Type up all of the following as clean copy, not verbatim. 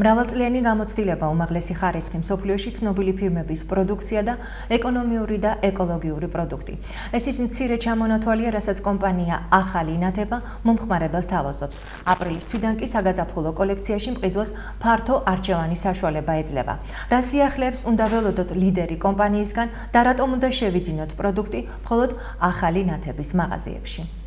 მრავალწლიანი გამოცდილება უმაღლესი ხარისხი მსოფლიოში ცნობილი ფირმების პროდუქცია და ეკონომიური და ეკოლოგიური პროდუქტი. ეს ის მცირე ჩამონათვალია, რასაც კომპანია ახალი ინათება მომხმარებელს თავაზობს. აპრილის თვიდან კი საგაზაფხულო კოლექციაში მყიდველს ფართო არჩევანი საშუალება ეძლევა. რა სიახლეებს უნდა ველოდოთ ლიდერი კომპანიისგან და რატომ უნდა შევიძინოთ პროდუქტი მხოლოდ ახალი ინათების მაღაზიებში.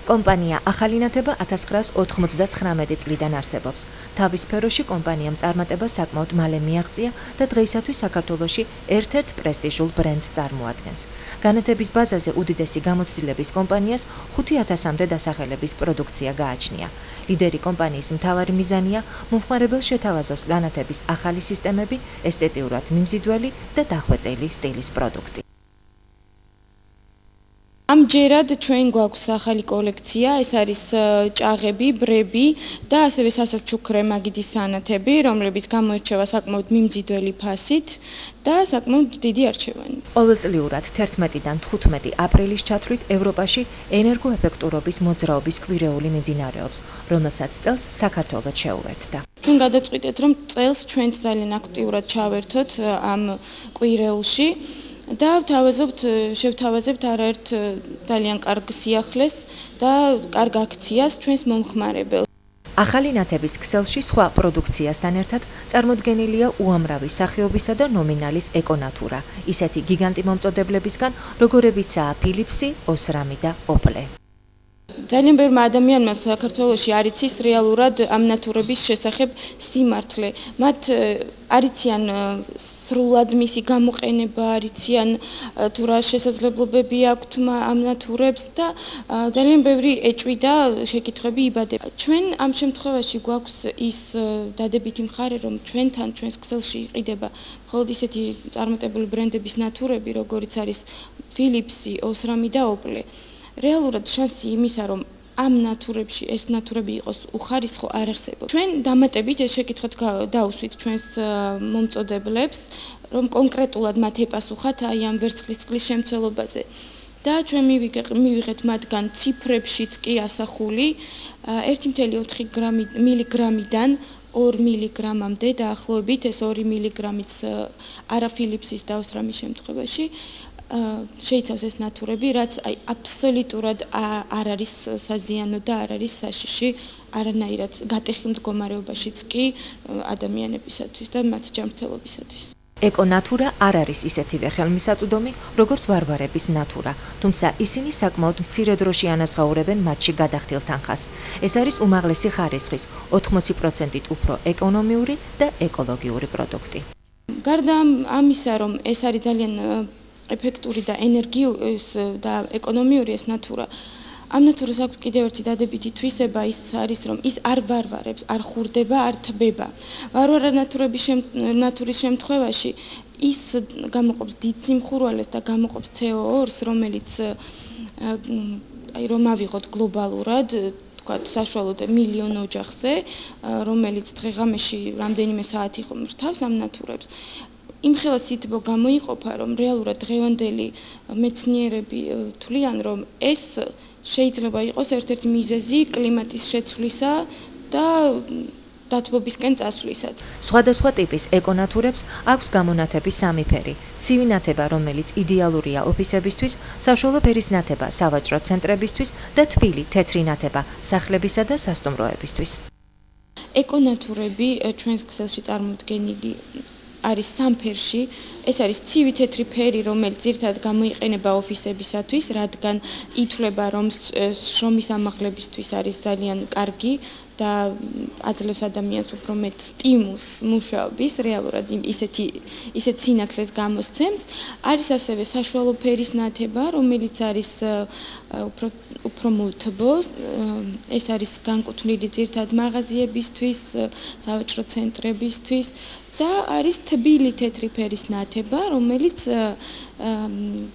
კომპანია ახალი ინათება 1999 წლიდან არსებობს. თავის სფეროში კომპანიამ წარმატება საკმაოდ მალე მიაღწია და დღეისათვის საქართველოში ერთ-ერთ პრესტიჟულ ბრენდს წარმოადგენს. განათების ბაზაზე უდიდესი გამოცდილების კომპანიას 5000-მდე დასახელების პროდუქცია გააჩნია. ლიდერი კომპანიის მთავარი მიზანია მომხმარებელს შეთავაზოს განათების ახალი სისტემები, ესთეტიურად მიმზიდველი და დახვეწილი სტილის პროდუქტი. ამჯერად ჩვენ გვაქვს ახალი კოლექცია, ეს არის ჭაღები, ბრები და ასევე სასაჩუქ რემაგიდის სანათები, რომლებიც გამოირჩევა საკმაოდ მიმზიდველი ფასით და საკმაოდ დიდი არჩევანი. ყოველწლიურად 11-დან 15 აპრილის ჩათვლით ევროპაში ენერგოეფექტურობის მოძრაობის კვირეული მიმდინარეობს, რომელსაც წელს საქართველოც შეუერთდა. ჩვენ გადაწყვიტეთ, რომ წელს ჩვენც ძალიან აქტიურად ჩავერთოთ ამ კვირეულში. და შევთავაზებთ არაერთ ძალიან კარგ სიახლეს და კარგ აქციას ჩვენს მომხმარებელს. ახალი ინათების ქსელში სხვა პროდუქციასთან ერთად წარმოდგენილია უამრავი სახეობისა და ნომინალის ეკონათურა, ისეთი გიგანტი მომწოდებლებისგან, როგორებიცაა ფილიპსი, ოსრამი და ოპლე. ძალიან ბევრმა ადამიანმა საქართველოში არ იცის რეალურად ამ ნათურების შესახებ სიმართლე. მათ არიციან სრულად მისი გამოყენება, არიციან თუ რა შესაძლებლობები აქვთ ამ ნათურებს და ძალიან ბევრი ეჭვი და შეკითხვები იბადება. ჩვენ ამ შემთხვევაში გვაქვს ის დადებითი მხარე, რომ ჩვენთან ჩვენს ქსელში იყიდება მხოლოდ ისეთი წარმატებული ბრენდების ნათურები, როგორიც არის ფილიპსი, ოსრამი და ოპლე. რეალურად შანსი იმისა, რომ ამ ნათურებში ეს ნათურები იყოს უხარისხო არ არსებობს. ჩვენ დამატებით ეს შეკითხვაც დაუსვით ჩვენს მომწოდებლებს, რომ კონკრეტულად მათ ეპასუხათ აი ამ ვერცხლის წყლის შემცველობაზე. და ჩვენ მივიღეთ მათგან ციფრებშიც კი ასახული 1,4 მილიგრამიდან 2 მილიგრამამდე დაახლოებით, ეს 2 მილიგრამიც არა ფილიპსის და ოსრამის შემთხვევაში შეიცავს ეს ნათურები, რაც აი აბსოლუტურად არ არის საზიანო და არ არის საშიში არანაირად გატეხილ მდგომარეობაშიც კი ადამიანებისათვის და მათ ჯანმრთელობისათვის. ეკონათურა არ არის ისეთივე ხელმისაწვდომი, როგორც ვარვარების ნათურა, თუმცა ისინი საკმაოდ მცირე დროში ანაზღაურებენ მათში გადახდილ თანხას. ეს არის უმაღლესი ხარისხის 80%-ით უფრო ეკონომიური და ეკოლოგიური პროდუქტი. გარდა ამისა, რომ ეს არის ძალიან ეფექტური და ენერგიის და ეკონომიური ეს ნათურა. ამ ნათურას აქვს კიდევ ერთი დადებითი თვისება, ის არის, რომ ის არ ვარვარებს, არ ხურდება, არ თბება. ვარვარა ნათურის შემთხვევაში ის გამოყოფს დიდ სიმხურვალეს და გამოყოფს CO2-ს, რომელიც რომ ავიღოთ გლობალურად, თქვათ, საშუალოდ მილიონ ოჯახზე, რომელიც დღე-ღამეში რამდენიმე საათი რთავს ამ ნათურებს. იმ ხელა სითბო გამოიყოფა, რომ რეალურად დღევანდელი მეცნიერები თვლიან, რომ ეს შეიძლება იყოს ერთ-ერთი მიზეზი კლიმატის შეცვლისა და დათბობისკენ წასვლისას. სხვადასხვა ტიპის ეკონათურებს აქვს გამონათების სამი ფერი: ცივი ნათება, რომელიც იდეალურია ოფისებისთვის, საშუალო ფერის ნათება სავაჭრო ცენტრებისთვის და თბილი თეთრი ნათება სახლებისა და სასტუმროებისთვის. ეკონათურები ჩვენს ქსელში წარმოდგენილი არის სამ ფერში. ეს არის ცივი თეთრი ფერი, რომელიც ძირითადად გამოიყენება ოფისებისათვის, რადგან ითვლება, რომ შრომის ამაღლებისთვის არის ძალიან კარგი და აძლევს ადამიანს უფრო მეტ სტიმულს მუშაობის, რეალურად ისეთ სინათლეს გამოსცემს. არის ასევე საშუალო ფერის ნათება, რომელიც არის უფრო მოთბო. ეს არის განკუთვნილი ძირითადად მაღაზიებისთვის, სავაჭრო ცენტრებისთვის. და არის თბილი თეთრი ფერის ნათება, რომელიც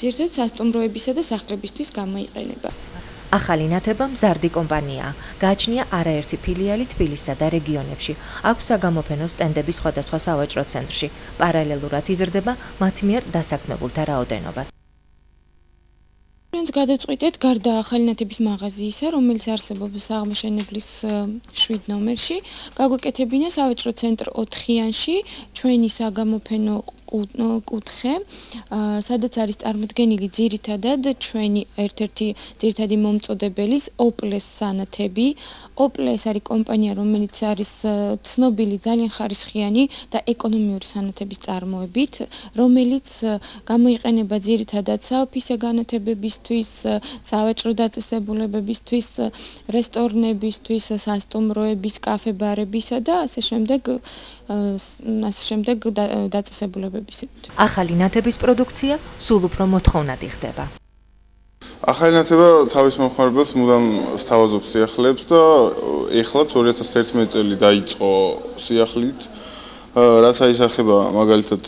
ძირითადად სასტუმროებისა და სახლებისთვის გამოიყენება. ახალი ნათება მზარდი კომპანიაა. გააჩნია არაერთი ფილიალი თბილისსა და რეგიონებში. აქვს საგამოფენო სტენდები სხვადასხვა სავაჭრო ცენტრში. პარალელურად იზრდება მათ მიერ დასაქმებულთა რაოდენობა. ჩვენს გადავწყვიტეთ გარდა ახალინათების მაღაზიისა, რომელიც არსებობს აღმაშენებლის 7 ნომერში, გაგვეკეთებინა სავაჭრო ცენტრ 4-იანში ჩვენი საგამოფენო კუთხე, სადაც არის წარმოდგენილი ძირითადად ჩვენი ერთ-ერთი ძირითადი მომწოდებელის ოპლეს სანათები. ოპლეს არის კომპანია, რომელიც არის ცნობილი ძალიან ხარისხიანი და ეკონომიური სანათების წარმოებით, რომელიც გამოიყენება ძირითადად საოფისე განათებებისთვის, სავაჭრო დაწესებულებებისთვის, რესტორნებისთვის, სასტუმროების, კაფე-ბარებისა და ასე შემდეგ დაწესებულებებისთვის. ახალი ნათების პროდუქცია სულ უფრო მოთხოვნად იხდება. ახალი ნათება თავის მომხმარებელს მუდამ სთავაზობს სიახლეებს და ეხლაც 2011 წელი დაიწყო სიახლით, რაც აისახება მაგალითად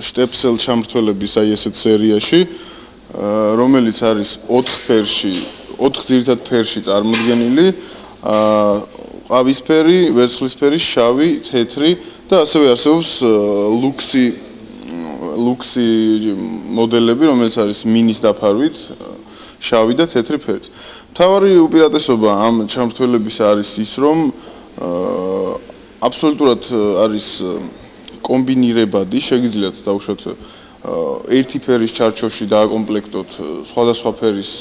შტეპსელ ჩამრთველების აი ესეთ სერიაში, რომელიც არის 4 ძირითად ფერში წარმოდგენილი, ყავისფერი, ვერცხლისფერი, შავი, თეთრი და ასევე არსებობს ლუქსი მოდელები, რომელიც არის მინის დაფარვით, შავი და თეთრი ფერით. მთავარი უპირატესობა ამ ჩამრთველების არის ის, რომ აბსოლუტურად არის კომბინირებადი, შეგიძლიათ დავუშვათ ერთი ფერის ჩარჩოში დააკომპლექტოთ სხვადასხვა ფერის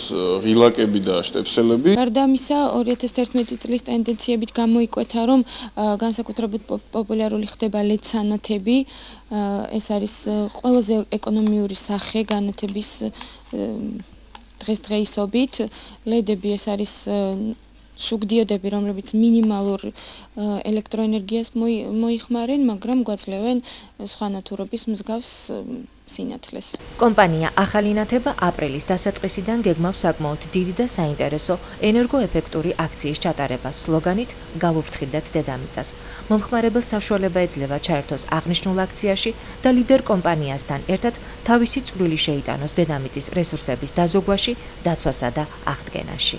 ღილაკები და შტეპსელები. გარდა ამისა, 2011 წლის ტენდენციებით გამოიკვეთა, რომ განსაკუთრებით პოპულარული ხდება LED სანათები. ეს არის ყველაზე ეკონომიური სახე განათების დღესდღეობით. LED-ები ეს არის შუგდიოდები, რომლებიც მინიმალურ ელექტროენერგიას მოიხმარენ, მაგრამ გვაძლევენ სხვა ნათურობის მსგავს სინათლეს. კომპანია ახალი ნათება აპრილის დასაწყისიდან გეგმავს საკმაოდ დიდი და საინტერესო ენერგოეფექტური აქციის ჩატარებას სლოგანით „გავუფრთხილდეთ დედამიწას“. მომხმარებელს საშუალება ეძლევა ჩაერთოს აღნიშნულ აქციაში და ლიდერ კომპანიასთან ერთად თავისი წვლილი შეიტანოს დედამიწის რესურსების დაზოგვაში, დაცვასა და აღდგენაში.